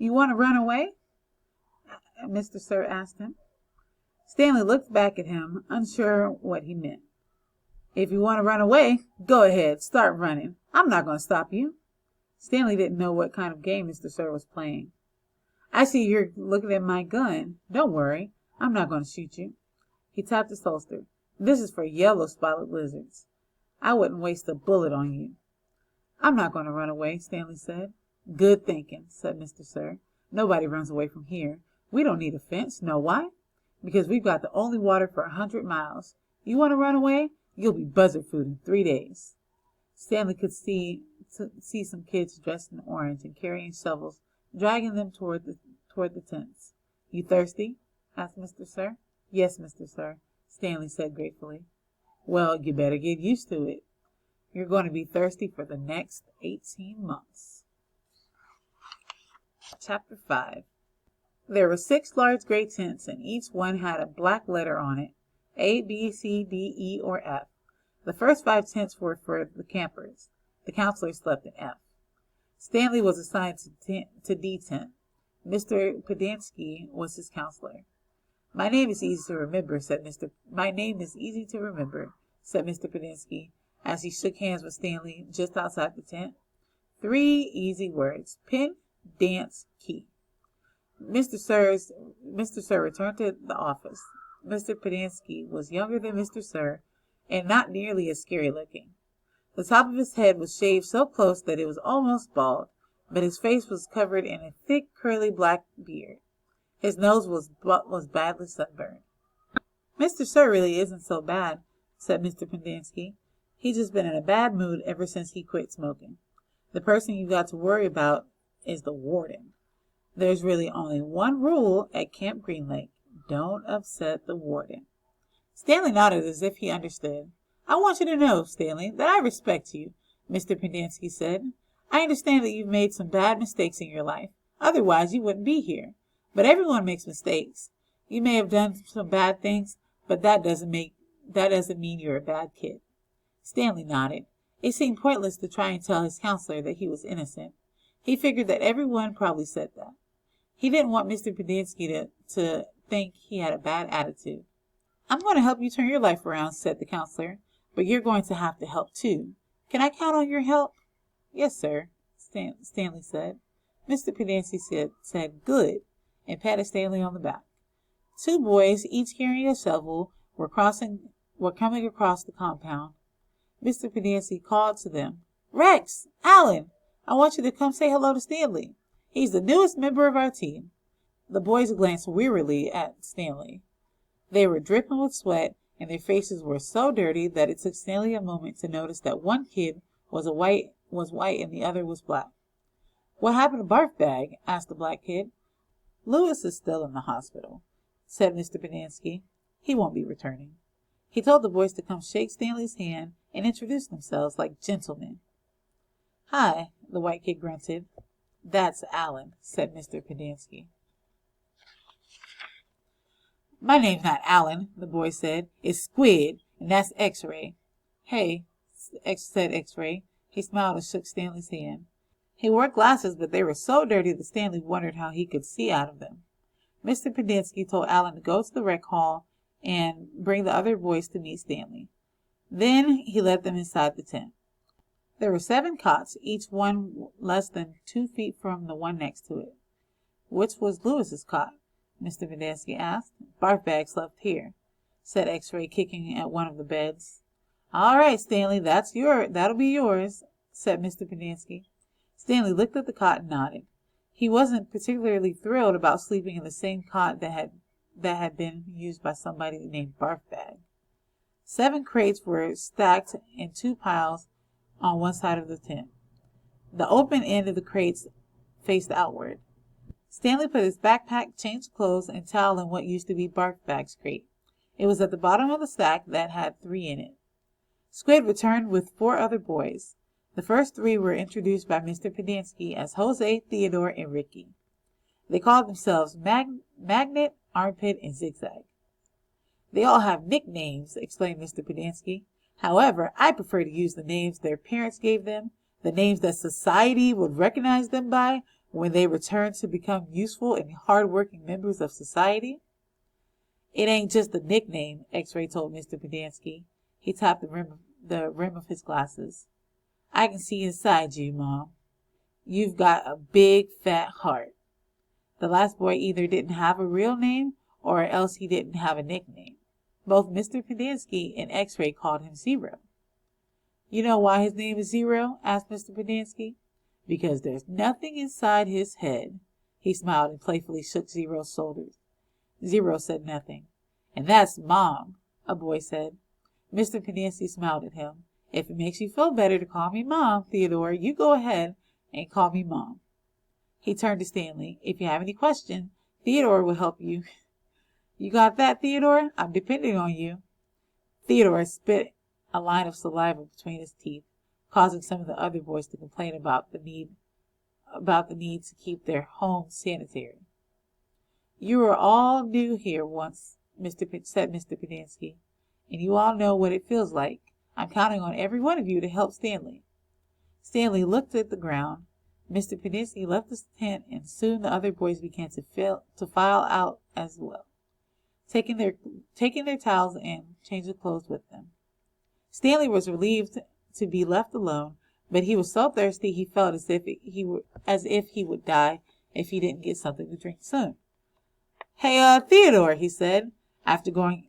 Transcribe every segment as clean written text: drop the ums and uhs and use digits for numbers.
You want to run away? Mr. Sir asked him. Stanley looked back at him, unsure what he meant. If you want to run away, go ahead, start running. I'm not going to stop you. Stanley didn't know what kind of game Mr. Sir was playing. I see you're looking at my gun. Don't worry, I'm not going to shoot you. He tapped his holster. This is for yellow-spotted lizards. I wouldn't waste a bullet on you. I'm not going to run away, Stanley said. Good thinking, said Mr. Sir. Nobody runs away from here. We don't need a fence. Know why? Because we've got the only water for 100 miles. You want to run away? You'll be buzzard food in 3 days. Stanley could see some kids dressed in orange and carrying shovels, dragging them toward the tents. You thirsty? Asked Mr. Sir. Yes, Mr. Sir, Stanley said gratefully. Well, you better get used to it. You're going to be thirsty for the next 18 months. Chapter 5. There were 6 large gray tents, and each one had a black letter on it, A, B, C, D, E, or F. The first 5 tents were for the campers. The counselor slept in F. Stanley was assigned to D tent. Mr. Pedinsky was his counselor. My name is easy to remember, said Mr. Pedinsky, as he shook hands with Stanley just outside the tent. 3 easy words: pen, dance, key. Mr. Sir returned to the office. Mr. Pedinsky was younger than Mr. Sir, and not nearly as scary looking. The top of his head was shaved so close that it was almost bald, but his face was covered in a thick, curly black beard. His nose was badly sunburned. Mr. Sir really isn't so bad, said Mr. Pedinsky. He's just been in a bad mood ever since he quit smoking. The person you got to worry about is the warden. There's really only one rule at Camp Green Lake. Don't upset the warden. Stanley nodded as if he understood. I want you to know, Stanley, that I respect you, Mr. Pedinsky said. I understand that you've made some bad mistakes in your life. Otherwise, you wouldn't be here. But everyone makes mistakes. You may have done some bad things, but that doesn't mean you're a bad kid. Stanley nodded. It seemed pointless to try and tell his counselor that he was innocent. He figured that everyone probably said that. He didn't want Mr. Pedinsky to think he had a bad attitude. I'm going to help you turn your life around, said the counselor, but you're going to have to help too. Can I count on your help? Yes, sir, Stanley said. Mr. Pedinsky said good, and patted Stanley on the back. 2 boys, each carrying a shovel, were coming across the compound. Mr. Pedinsky called to them, Rex, Alan, I want you to come say hello to Stanley. He's the newest member of our team. The boys glanced wearily at Stanley. They were dripping with sweat, and their faces were so dirty that it took Stanley a moment to notice that one kid was white and the other was black. What happened to Barf Bag? Asked the black kid. Lewis is still in the hospital, said Mr. Pedinsky. He won't be returning. He told the boys to come shake Stanley's hand and introduce themselves like gentlemen. Hi, the white kid grunted. That's Alan, said Mr. Pedinsky. My name's not Alan, the boy said. It's Squid, and that's X-Ray. Hey, said X-Ray. He smiled and shook Stanley's hand. He wore glasses, but they were so dirty that Stanley wondered how he could see out of them. Mr. Pedinsky told Alan to go to the rec hall and bring the other boys to meet Stanley. Then he led them inside the tent. There were 7 cots, each one less than 2 feet from the one next to it. Which was Lewis's cot? Mr. Pedinsky asked. Barf Bag slept here, said X-Ray, kicking at one of the beds. All right, Stanley, that'll be yours, said Mr. Pedinsky. Stanley looked at the cot and nodded. He wasn't particularly thrilled about sleeping in the same cot that had been used by somebody named Barf Bag. 7 crates were stacked in 2 piles on one side of the tent. The open end of the crates faced outward. Stanley put his backpack, changed clothes, and towel in what used to be Barf Bag's crate. It was at the bottom of the stack that had 3 in it. Squid returned with 4 other boys. The first 3 were introduced by Mr. Pedinsky as Jose, Theodore, and Ricky. They called themselves Magnet, Armpit, and Zigzag. They all have nicknames, explained Mr. Pedinsky. However, I prefer to use the names their parents gave them, the names that society would recognize them by, when they return to become useful and hard-working members of society? It ain't just a nickname, X-Ray told Mr. Pendanski. He tapped the rim of his glasses. I can see inside you, Mom. You've got a big, fat heart. The last boy either didn't have a real name or else he didn't have a nickname. Both Mr. Pendanski and X-Ray called him Zero. You know why his name is Zero? Asked Mr. Pendanski. Because there's nothing inside his head. He smiled and playfully shook Zero's shoulders. Zero said nothing. And that's Mom, a boy said. Mr. Pendanski smiled at him. If it makes you feel better to call me Mom, Theodore, you go ahead and call me Mom. He turned to Stanley. If you have any questions, Theodore will help you. You got that, Theodore? I'm depending on you. Theodore spit a line of saliva between his teeth, causing some of the other boys to complain about the need to keep their homes sanitary. You were all new here once, said Mr. Pendanski, and you all know what it feels like. I'm counting on every one of you to help Stanley. Stanley looked at the ground. Mr. Pendanski left the tent, and soon the other boys began to file out as well, taking their towels and change of clothes with them. Stanley was relieved to be left alone, but he was so thirsty he felt as if he would die if he didn't get something to drink soon. Hey, Theodore, he said, after going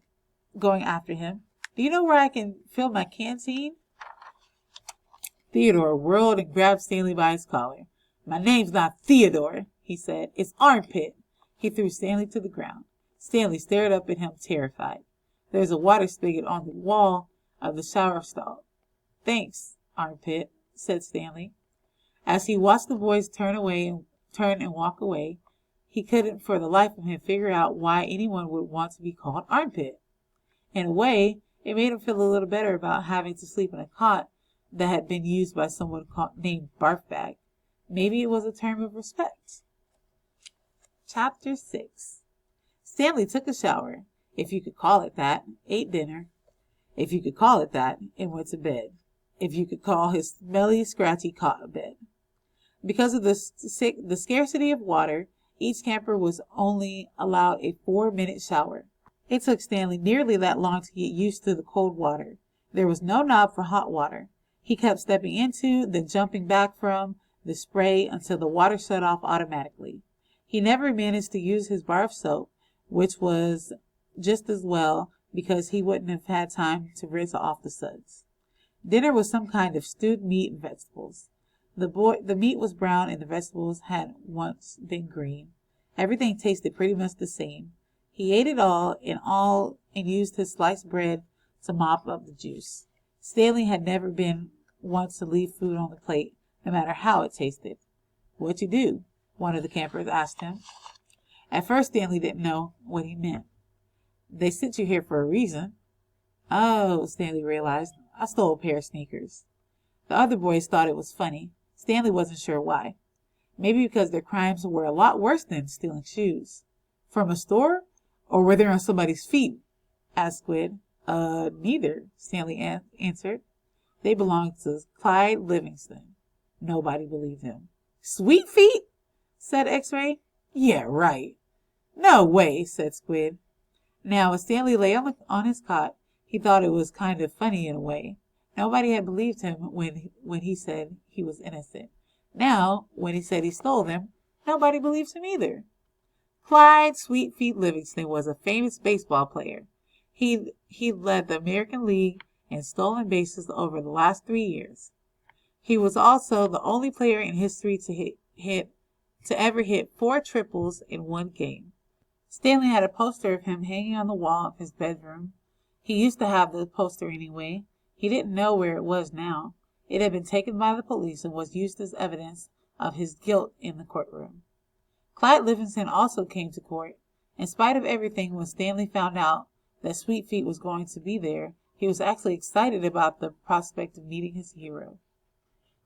after him. Do you know where I can fill my canteen? Theodore whirled and grabbed Stanley by his collar. My name's not Theodore, he said. It's Armpit. He threw Stanley to the ground. Stanley stared up at him, terrified. There's a water spigot on the wall of the shower stall. Thanks, Armpit, said Stanley. As he watched the boys turn and walk away, he couldn't for the life of him figure out why anyone would want to be called Armpit. In a way, it made him feel a little better about having to sleep in a cot that had been used by someone named Barfbag. Maybe it was a term of respect. Chapter 6. Stanley took a shower, if you could call it that, ate dinner, if you could call it that, and went to bed, if you could call his smelly, scratchy cot a bed. Because of the scarcity of water, each camper was only allowed a 4-minute shower. It took Stanley nearly that long to get used to the cold water. There was no knob for hot water. He kept stepping into, then jumping back from, the spray until the water shut off automatically. He never managed to use his bar of soap, which was just as well because he wouldn't have had time to rinse off the suds. Dinner was some kind of stewed meat and vegetables. The meat was brown and the vegetables had once been green. Everything tasted pretty much the same. He ate it all and used his sliced bread to mop up the juice. Stanley had never been one to leave food on the plate, no matter how it tasted. What'd you do? One of the campers asked him. At first Stanley didn't know what he meant. They sent you here for a reason. Oh, Stanley realized. I stole a pair of sneakers. The other boys thought it was funny. Stanley wasn't sure why. Maybe because their crimes were a lot worse than stealing shoes. From a store? Or were they on somebody's feet? Asked Squid. Neither, Stanley answered. They belonged to Clyde Livingston. Nobody believed him. Sweet feet? Said X-Ray. Yeah, right. No way, said Squid. Now, as Stanley lay on his cot, he thought it was kind of funny in a way. Nobody had believed him when he said he was innocent. Now, when he said he stole them, nobody believes him either. Clyde Sweetfeet Livingston was a famous baseball player. He led the American League in stolen bases over the last 3 years. He was also the only player in history to ever hit 4 triples in one game. Stanley had a poster of him hanging on the wall of his bedroom. He used to have the poster anyway. He didn't know where it was now. It had been taken by the police and was used as evidence of his guilt in the courtroom. Clyde Livingston also came to court. In spite of everything, when Stanley found out that Sweetfeet was going to be there, he was actually excited about the prospect of meeting his hero.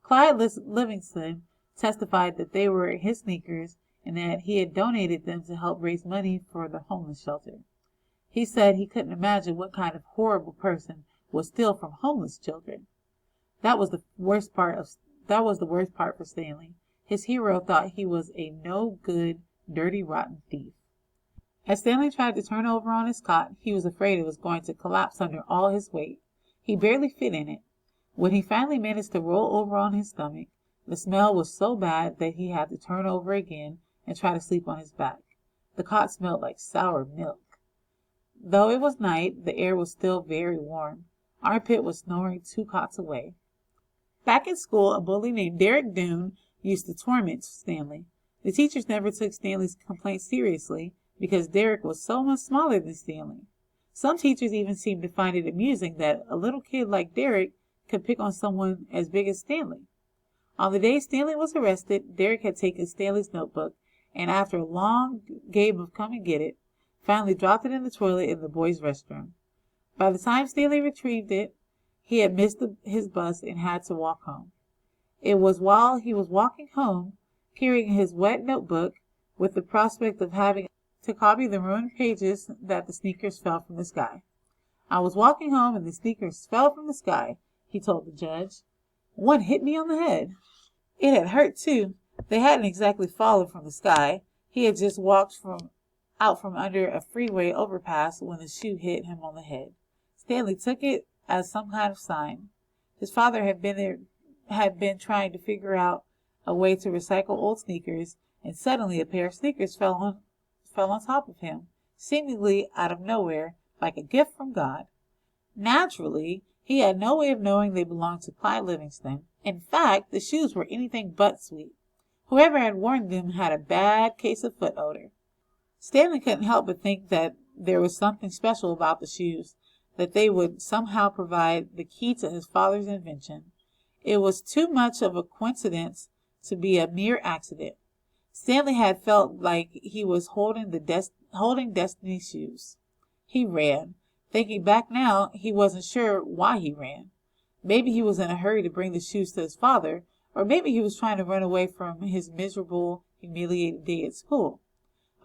Clyde Livingston testified that they were his sneakers and that he had donated them to help raise money for the homeless shelter. He said he couldn't imagine what kind of horrible person would steal from homeless children. That was the worst part for Stanley. His hero thought he was a no-good, dirty, rotten thief. As Stanley tried to turn over on his cot, he was afraid it was going to collapse under all his weight. He barely fit in it. When he finally managed to roll over on his stomach, the smell was so bad that he had to turn over again and try to sleep on his back. The cot smelled like sour milk. Though it was night, the air was still very warm. Armpit was snoring 2 cots away. Back at school, a bully named Derek Doone used to torment Stanley. The teachers never took Stanley's complaints seriously because Derek was so much smaller than Stanley. Some teachers even seemed to find it amusing that a little kid like Derek could pick on someone as big as Stanley. On the day Stanley was arrested, Derek had taken Stanley's notebook and, after a long game of come and get it, finally dropped it in the toilet in the boys' restroom. By the time Stanley retrieved it, he had missed his bus and had to walk home. It was while he was walking home, carrying his wet notebook, with the prospect of having to copy the ruined pages, that the sneakers fell from the sky. "I was walking home and the sneakers fell from the sky," he told the judge. "One hit me on the head. It had hurt too. They hadn't exactly fallen from the sky. He had just walked out from under a freeway overpass when the shoe hit him on the head." Stanley took it as some kind of sign. His father had been trying to figure out a way to recycle old sneakers, and suddenly a pair of sneakers fell on top of him, seemingly out of nowhere, like a gift from God. Naturally, he had no way of knowing they belonged to Clyde Livingston. In fact, the shoes were anything but sweet. Whoever had worn them had a bad case of foot odor. Stanley couldn't help but think that there was something special about the shoes, that they would somehow provide the key to his father's invention. It was too much of a coincidence to be a mere accident. Stanley had felt like he was holding Destiny's shoes. He ran. Thinking back now, he wasn't sure why he ran. Maybe he was in a hurry to bring the shoes to his father, or maybe he was trying to run away from his miserable, humiliating day at school.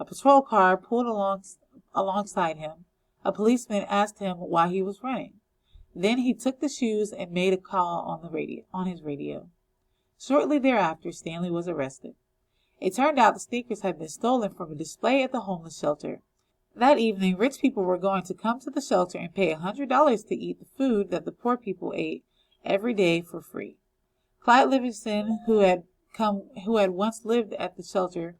A patrol car pulled alongside him. A policeman asked him why he was running. Then he took the shoes and made a call on his radio. Shortly thereafter, Stanley was arrested. It turned out the sneakers had been stolen from a display at the homeless shelter. That evening, rich people were going to come to the shelter and pay $100 to eat the food that the poor people ate every day for free. Clyde Livingston, who had once lived at the shelter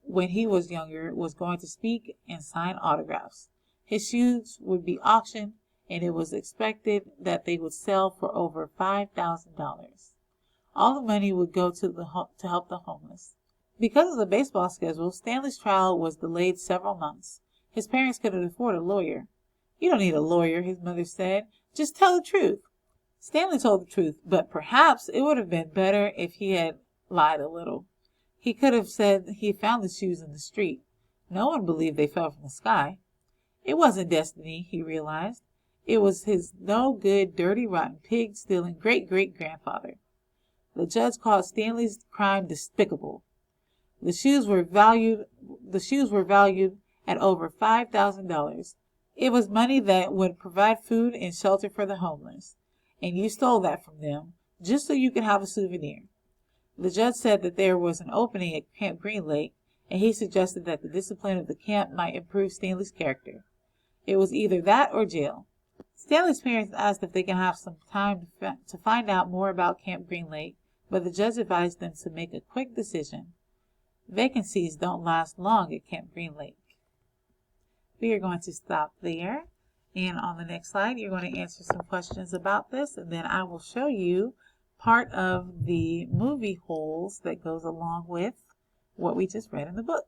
when he was younger, was going to speak and sign autographs. His shoes would be auctioned, and it was expected that they would sell for over $5,000. All the money would go to help the homeless. Because of the baseball schedule, Stanley's trial was delayed several months. His parents couldn't afford a lawyer. "You don't need a lawyer," his mother said. "Just tell the truth." Stanley told the truth, but perhaps it would have been better if he had lied a little. He could have said he found the shoes in the street. No one believed they fell from the sky. It wasn't destiny, he realized. It was his no-good, dirty, rotten, pig-stealing great-great-grandfather. The judge called Stanley's crime despicable. The shoes were valued at over $5,000. It was money that would provide food and shelter for the homeless, and you stole that from them just so you could have a souvenir. The judge said that there was an opening at Camp Green Lake, and he suggested that the discipline of the camp might improve Stanley's character. It was either that or jail. Stanley's parents asked if they can have some time to find out more about Camp Green Lake, but the judge advised them to make a quick decision. Vacancies don't last long at Camp Green Lake. We are going to stop there, and on the next slide you're going to answer some questions about this, and then I will show you part of the movie holes that goes along with what we just read in the book.